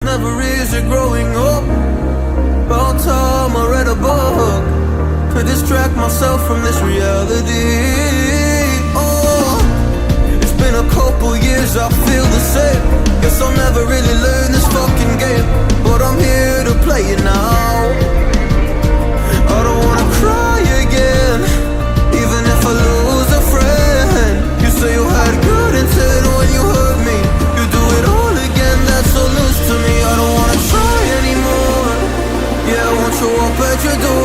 never easy growing up. About time I read a book to distract myself from this reality. Oh, it's been a couple years, I feel the same. Guess I'll never really learn this fucking game, but I'm here to play it now. I don't wanna cry again, even if I lose a friend. You say you had good intent when you hurt me. You do it all again, that's so loose to me. I don't wanna try anymore. Yeah, I won't show up at your door.